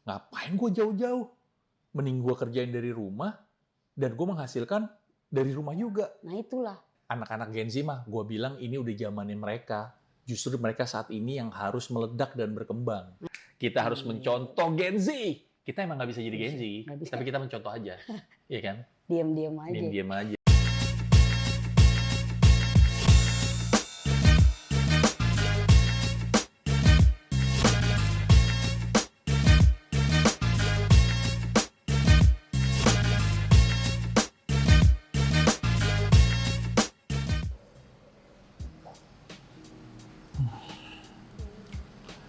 Ngapain gue jauh-jauh? Mending gue kerjain dari rumah, dan gue menghasilkan dari rumah juga. Nah itulah. Anak-anak Gen Z mah, gue bilang ini udah zamannya mereka. Justru mereka saat ini yang harus meledak dan berkembang. Kita harus mencontoh Gen Z. Kita emang nggak bisa jadi Gen Z, tapi kita mencontoh aja. Iya kan? Diam-diam aja. Diam-diam aja.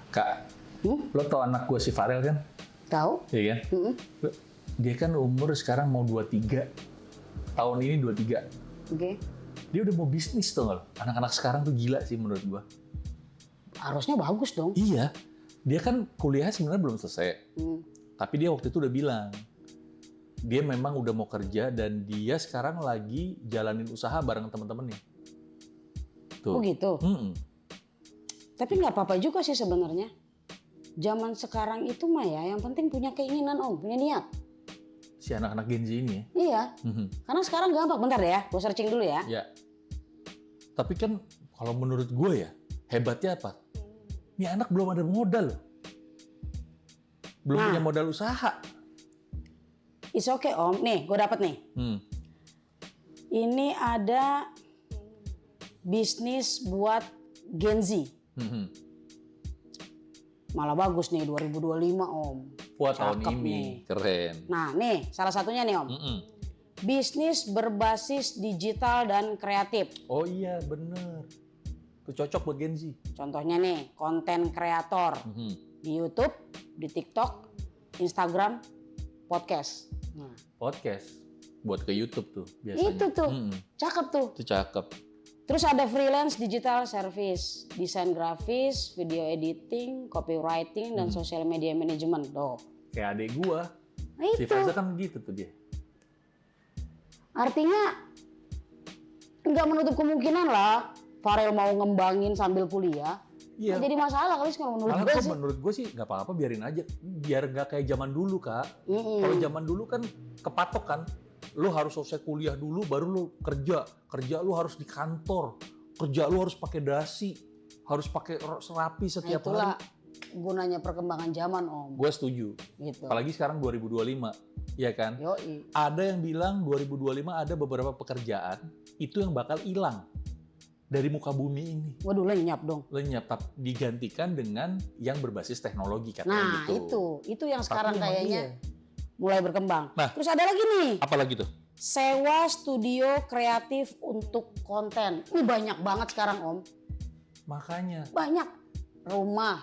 Kak, lo tau anak gue si Farel kan? Tahu? Iya kan? Dia kan umur sekarang mau 23. Tahun ini 23. Oke. Dia udah mau bisnis tuh nggak lo? Anak-anak sekarang tuh gila sih menurut gue. Harusnya bagus dong. Iya. Dia kan kuliahnya sebenarnya belum selesai. Tapi dia waktu itu udah bilang, dia memang udah mau kerja dan dia sekarang lagi jalanin usaha bareng temen-temennya. Tuh. Oh gitu? Tapi nggak apa-apa juga sih sebenarnya. Zaman sekarang itu mah ya, yang penting punya keinginan Om, punya niat. Si anak-anak Gen Z ini ya? Iya. Karena sekarang gampang. Bentar deh ya, gue searching dulu ya. Ya. Tapi kan kalau menurut gue ya, hebatnya apa? Ini anak belum ada modal loh. Belum punya modal usaha. It's okay Om. Nih, gue dapet nih. Ini ada bisnis buat Gen Z. Malah bagus nih 2025 Om. Wah, tahun Cakep ini nih. keren. Nah nih salah satunya nih Om. Bisnis berbasis digital dan kreatif. Oh iya bener. Itu cocok buat Gen Z. Contohnya nih konten kreator di YouTube, di TikTok, Instagram, podcast. Nah, Podcast buat ke YouTube tuh biasanya. itu tuh cakep tuh. Itu cakep. Terus ada freelance digital service, desain grafis, video editing, copywriting, dan social media management. Tuh. Kayak adek gua. Nah, Si itu. Faza kan gitu tuh dia. Artinya nggak menutup kemungkinan lah Farel mau ngembangin sambil kuliah. Iya. Nggak jadi masalah kali kalau menurut Malah gue kok sih. menurut gue sih nggak apa-apa, biarin aja. Biar nggak kayak zaman dulu, Kak. Kalau zaman dulu kan kepatok kan. Lu harus selesai kuliah dulu baru lu kerja. Kerja lu harus di kantor. Kerja lu harus pakai dasi. Harus pakai serapi setiap Itulah hari. gunanya perkembangan zaman Om. Gue setuju. Gitu. Apalagi sekarang 2025. Iya kan? Yoi. Ada yang bilang 2025 ada beberapa pekerjaan itu yang bakal hilang dari muka bumi ini. Waduh lenyap dong. Lenyap, tapi digantikan dengan yang berbasis teknologi katanya Nah gitu. itu yang sekarang Tapi emang kayaknya iya. mulai berkembang. Nah. Terus ada lagi nih. Apa lagi tuh? Sewa studio kreatif untuk konten. Ini banyak banget sekarang Om. Makanya. Banyak. Rumah.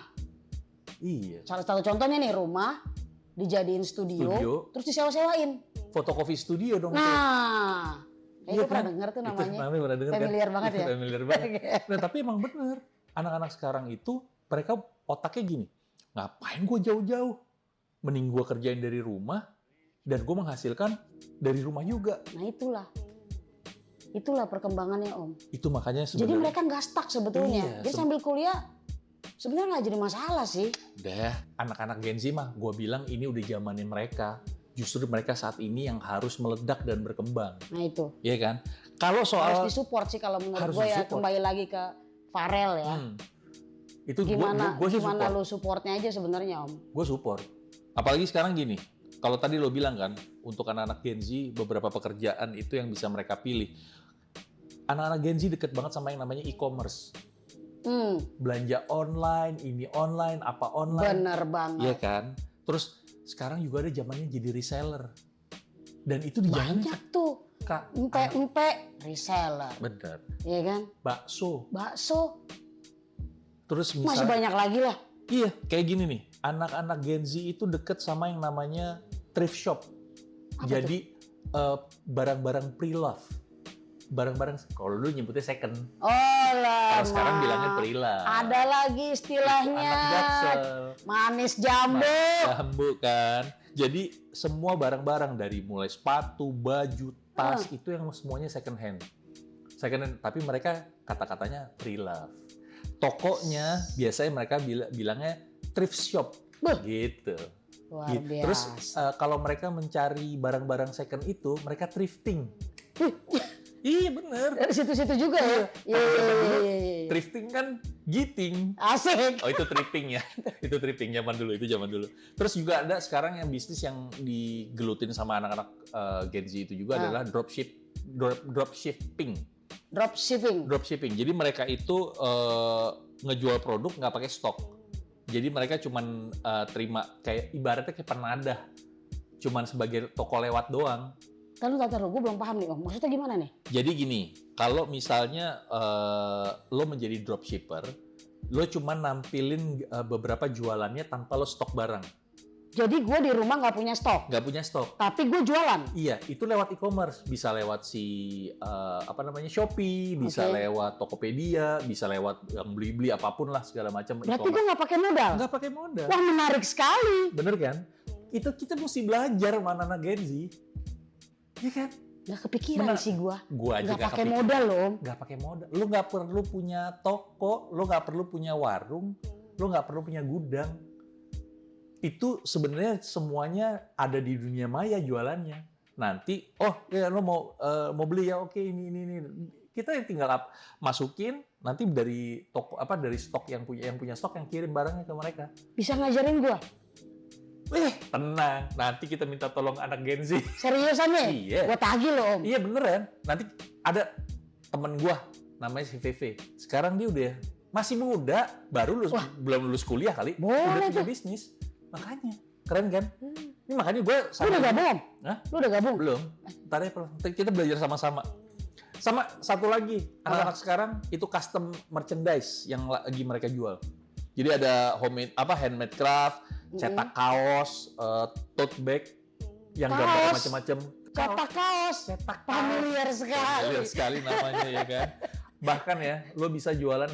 Iya. Salah satu contohnya nih rumah dijadiin studio. Terus disewa-sewain. Fotokopi studio dong. Nah. Iya Itu pernah denger tuh Itu namanya. pernah denger kan? Familiar banget ya. Familiar banget. Nah tapi emang bener. Anak-anak sekarang itu mereka otaknya gini. Ngapain gue jauh-jauh? Mending gue kerjain dari rumah. Dan gue menghasilkan dari rumah juga. Nah itulah perkembangannya Om. Itu makanya Jadi sebenarnya. mereka nggak stuck sebetulnya. Iya, Jadi sambil kuliah sebenarnya nggak jadi masalah sih. Udah, anak-anak Gen Z mah gue bilang ini udah zamannya mereka. Justru mereka saat ini yang harus meledak dan berkembang. Nah itu. Iya kan? Kalau soal Harus disupport sih kalau menurut Harus gue ya. disupport. Kembali lagi ke Farel ya. itu Gimana gue sih gimana support. lu supportnya aja sebenarnya Om. Gue support. Apalagi sekarang gini. Kalau tadi lo bilang kan, untuk anak-anak Gen Z beberapa pekerjaan itu yang bisa mereka pilih. Anak-anak Gen Z deket banget sama yang namanya e-commerce. Belanja online, ini online, apa online. Bener banget. Iya kan? Terus sekarang juga ada zamannya jadi reseller. Dan itu dijalanin Banyak tuh. Kak. Empe reseller. Bener. Iya kan? Bakso. Terus Masih banyak lagi lah. Iya, kayak gini nih. Anak-anak Gen Z itu deket sama yang namanya thrift shop. Jadi barang-barang pre-love. Barang-barang, kalau dulu nyebutnya second. Oh lah. Kalau sekarang bilangnya pre-love. Ada lagi istilahnya. Anak jaksel. Manis jambu. Jambu kan. Jadi semua barang-barang dari mulai sepatu, baju, tas itu yang semuanya second hand. Second hand, tapi mereka kata-katanya pre-love. Tokonya biasanya mereka bilangnya thrift shop. Gitu. Luar Gitu. biasa. Terus kalau mereka mencari barang-barang second itu, mereka thrifting. Iya bener. Dari situ-situ juga ya. Iya. Thrifting kan giting. Asik. Oh itu thrifting ya. Itu thrifting zaman dulu, itu zaman dulu. Terus juga ada sekarang yang bisnis yang digelutin sama anak-anak Gen Z itu juga adalah dropshipping. Dropshipping. Jadi mereka itu ngejual produk nggak pakai stok. Jadi mereka cuman terima kayak ibaratnya kayak penadah. Cuman sebagai toko lewat doang. Taruh, gue belum paham nih Om. Maksudnya gimana nih? Jadi gini, kalau misalnya lo menjadi dropshipper, lo cuma nampilin beberapa jualannya tanpa lo stok barang. Jadi gue di rumah nggak punya stok. Nggak punya stok. Tapi gue jualan. Iya, itu lewat e-commerce. Bisa lewat Shopee, bisa lewat Tokopedia, bisa lewat yang beli-beli apapun lah segala macam. Berarti gue nggak pakai modal? Nggak pakai modal. Wah menarik sekali. Bener kan? Itu kita mesti belajar sama anak Gen Z. Iya kan? Nggak kepikiran sih gue. Gue aja nggak pakai modal loh Om. Nggak pakai modal. Lo nggak perlu punya toko, lo nggak perlu punya warung, lo nggak perlu punya gudang. Itu sebenarnya semuanya ada di dunia maya jualannya. Nanti, oh ya lo mau beli ya, oke ini. Kita yang tinggal masukin, nanti dari toko dari stok yang punya stok yang kirim barangnya ke mereka. Bisa ngajarin gue? Tenang, nanti kita minta tolong anak Gen Z. Seriusan nih? Iya. Gue tagih loh Om. Iya beneran. Nanti ada temen gua namanya si VV. Sekarang dia udah masih muda, baru belum lulus kuliah kali. Boleh udah punya tuh. bisnis. Makanya keren kan? Ini makanya gua Lu udah gabung? Hah? Lu udah gabung? Belum. Ntar ya kita belajar sama-sama. Sama satu lagi, anak-anak sekarang itu custom merchandise yang lagi mereka jual. Jadi ada handmade craft, cetak kaos, tote bag yang gambar macam-macam. Cetak kaos. Familiar sekali. Familiar sekali namanya ya kan. Bahkan ya, lo bisa jualan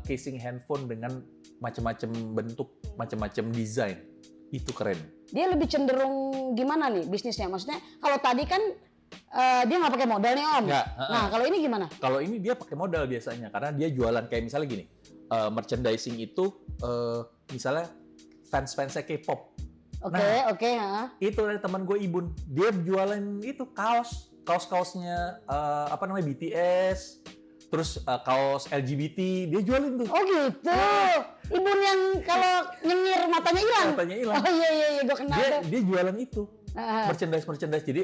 casing handphone dengan macam-macam bentuk, macam-macam desain. Itu keren. Dia lebih cenderung gimana nih bisnisnya? Maksudnya kalau tadi kan dia nggak pakai modal nih Om. Nggak, Nah kalau ini gimana? Kalau ini dia pakai modal biasanya karena dia jualan kayak misalnya gini, merchandising itu misalnya fans-fansnya K-pop. Oke. Itu dari teman gue Ibun, dia jualan itu kaos-kaosnya BTS, terus kaos LGBT, dia jualin tuh. Oh gitu. Ibun yang kalau nyengir matanya hilang. Matanya hilang. Oh iya, gue kenal tuh. Dia jualan itu. Merchandise. Jadi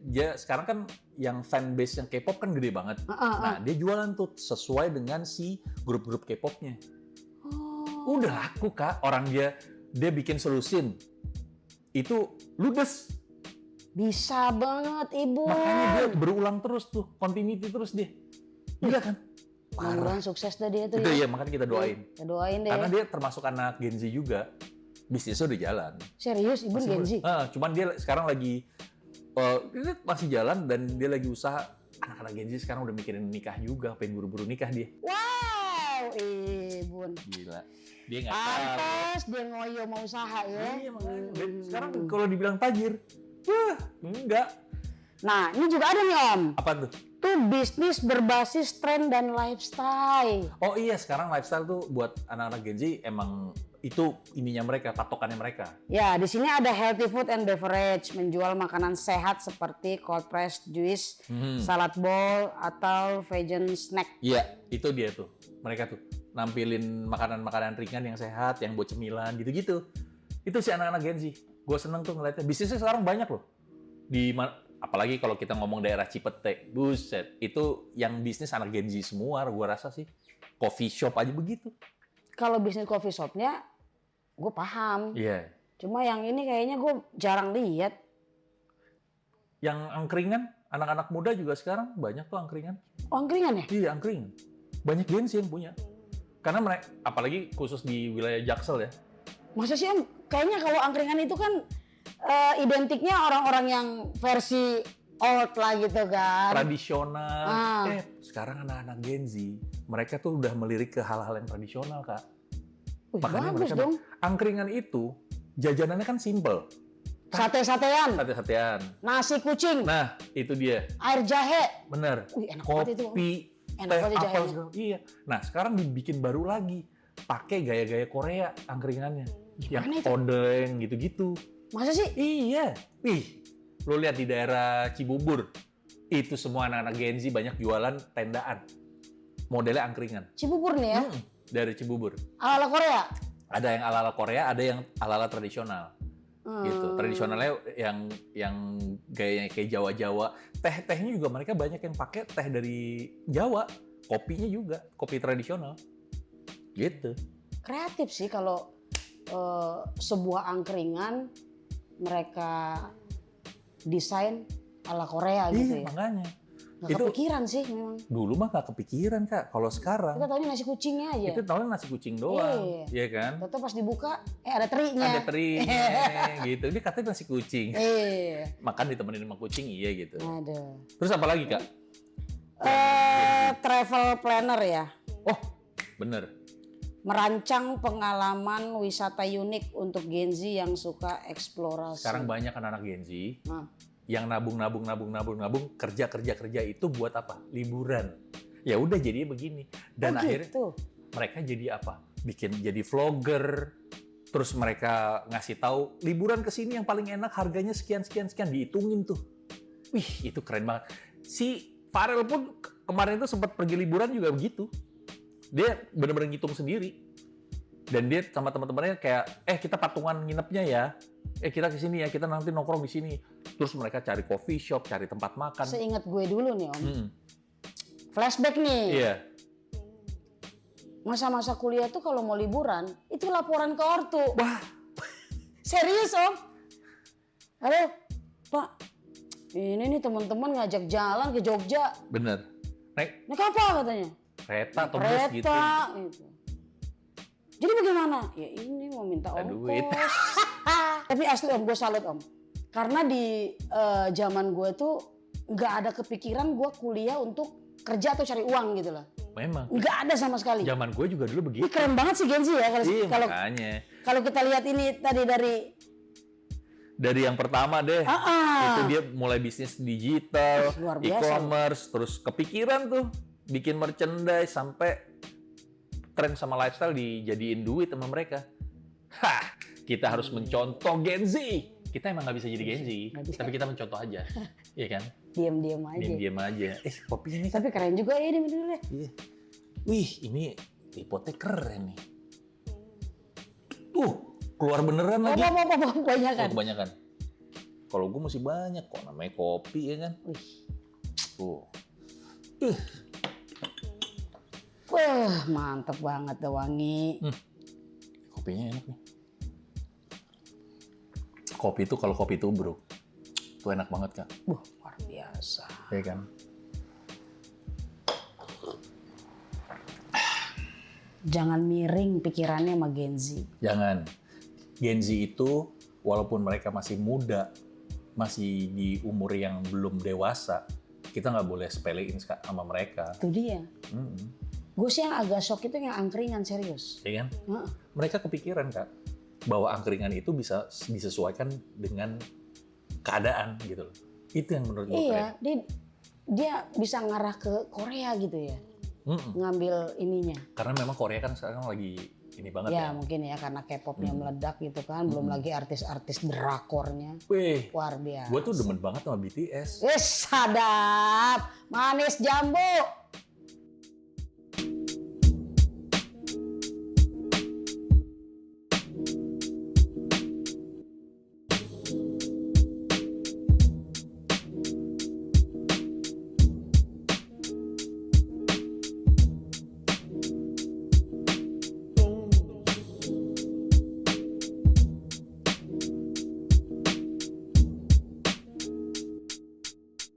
dia sekarang kan yang fanbase yang K-pop kan gede banget. Nah, dia jualan tuh sesuai dengan si grup-grup K-popnya. Udah laku Kak, orang dia bikin solusin. Itu ludes. Bisa banget Ibu. Makanya dia berulang terus tuh, continuity terus dia. Gila kan? Mudah-mudahan sukses dah dia tuh Itu ya. ya, makanya kita doain. Kita doain deh. Karena dia termasuk anak Gen Z juga. Bisnisnya udah jalan. Serius Ibu Gen Z? Cuman dia sekarang lagi dia masih jalan dan dia lagi usaha. Anak-anak Gen Z sekarang udah mikirin nikah juga, pengen buru-buru nikah dia. Wow, Ibun. Gila. Dia nggak tahu. Pantes dia ngoyo mau usaha ya. Iya makanya. Dan sekarang kalau dibilang tajir, wah enggak. Nah ini juga ada nih Om. Apa tuh? Tuh bisnis berbasis tren dan lifestyle. Oh iya, sekarang lifestyle tuh buat anak-anak Gen Z emang itu ininya mereka, patokannya mereka. Ya, di sini ada healthy food and beverage, menjual makanan sehat seperti cold pressed juice, salad bowl atau vegan snack. Iya, itu dia tuh. Mereka tuh nampilin makanan-makanan ringan yang sehat, yang buat cemilan gitu-gitu. Itu si anak-anak Gen Z. Gue seneng tuh ngeliatnya. Bisnisnya sekarang banyak loh. Apalagi kalau kita ngomong daerah Cipete, buset, itu yang bisnis anak Gen Z semua, gue rasa sih. Coffee shop aja begitu. Kalau bisnis coffee shopnya, gue paham. Iya. Cuma yang ini kayaknya gue jarang lihat. Yang angkringan, anak-anak muda juga sekarang banyak tuh angkringan. Oh, angkringan ya? Iya, angkringan. Banyak Gen Z yang punya. Karena mereka, apalagi khusus di wilayah Jaksel ya. Masa sih Om? Kayaknya kalau angkringan itu kan identiknya orang-orang yang versi old lah gitu kan. Tradisional. Sekarang anak-anak Gen Z, mereka tuh udah melirik ke hal-hal yang tradisional, Kak. Makanya bagus mereka dong. angkringan itu jajanannya kan simple. Sate-satean. Sate-satean. Nasi kucing. Nah, itu dia. Air jahe. Bener. Enak banget itu. Kopi, Enak teh, banget apel jahenya. segala. Iya. Nah, sekarang dibikin baru lagi. Pakai gaya-gaya Korea angkringannya. yang Gimana itu? odeng gitu-gitu. Masa sih? Iya, lo lihat di daerah Cibubur, itu semua anak-anak Gen Z banyak jualan tendaan, modelnya angkringan. Cibubur nih ya? Dari Cibubur. Ala-ala Korea? Ada yang ala-ala Korea, ada yang ala-ala tradisional. Gitu. Tradisionalnya yang gayanya kayak Jawa-Jawa. Tehnya juga mereka banyak yang pakai teh dari Jawa. Kopinya juga, kopi tradisional. Gitu. Kreatif sih kalau sebuah angkringan mereka desain ala Korea gitu Iya, ya. makanya. Nggak Itu kepikiran sih memang. dulu mah nggak kepikiran, Kak. Kalau sekarang Kita tahunya nasi kucingnya aja. itu tahunya nasi kucing doang, Iya. iya kan? Tahu pas dibuka, ada terinya. Ada terinya, gitu. Ini katanya nasi kucing. Makan ditemenin sama kucing, iya gitu. Ada. Terus apa lagi, Kak? Travel planner ya. Oh, bener. Merancang pengalaman wisata unik untuk Gen Z yang suka eksplorasi. Sekarang banyak anak Gen Z Nah, yang nabung kerja itu buat apa? Liburan. Ya udah jadinya begini. Dan akhirnya gitu. mereka jadi apa? Bikin jadi vlogger. Terus mereka ngasih tahu liburan ke sini yang paling enak harganya sekian dihitungin tuh. Wih, itu keren banget. Si Farel pun kemarin itu sempat pergi liburan juga begitu. Dia benar-benar ngitung sendiri. Dan dia sama teman-temannya kayak, kita patungan nginepnya ya. Kita ke sini ya, kita nanti nongkrong di sini. Terus mereka cari coffee shop, cari tempat makan. Seingat gue dulu nih Om. Flashback nih. Iya. Masa-masa kuliah tuh kalau mau liburan, itu laporan ke ortu. Wah, Serius Om? Halo, Pak. Ini nih teman-teman ngajak jalan ke Jogja. bener. Naik Naik apa katanya? kereta atau bus Kereta gitu. gitu. Jadi bagaimana? Ya ini mau minta ongkos. Duit. Tapi asli Om, gue salut Om. Karena di zaman gue tuh nggak ada kepikiran gue kuliah untuk kerja atau cari uang gitu loh. Memang. Nggak ada sama sekali. Zaman gue juga dulu begitu. Ini keren banget sih Gen Z ya Iya, kalau makanya. kalau kita lihat ini tadi Dari yang pertama deh, itu dia mulai bisnis digital, Luar biasa. e-commerce, terus kepikiran tuh bikin merchandise sampai tren sama lifestyle dijadiin duit sama mereka. Kita harus mencontoh Gen Z. Kita emang nggak bisa jadi Gen Z, tapi kita mencontoh aja, iya kan? diam-diam aja. Diam-diam aja. Kopi ini kan? Tapi keren juga ya ini dulu deh. Iya. Wih, ini lipotnya keren nih. Keluar beneran lagi. Banyak kan. Kebanyakan. Kalau gue masih banyak kok, namanya kopi ya kan. Wah, mantep banget dah wangi. Kopinya enak nih. Kopi itu kalau kopi tubruk, itu enak banget Kak. Luar biasa. Iya kan? Jangan miring pikirannya sama Gen Z. Jangan. Gen Z itu walaupun mereka masih muda, masih di umur yang belum dewasa, kita nggak boleh sepelein sama mereka. Itu dia. Gue sih yang agak shock itu yang angkringan, serius. Iya kan? Mereka kepikiran Kak, bahwa angkringan itu bisa disesuaikan dengan keadaan gitu loh. Itu yang menurut gue Iya, keren. dia bisa ngarah ke Korea gitu ya. Ngambil ininya. Karena memang Korea kan sekarang lagi ini banget ya. Ya mungkin ya karena K-popnya meledak gitu kan. Belum lagi artis-artis drakornya. Wih, Luar biasa. gue tuh demen banget sama BTS. Sadap, manis jambu.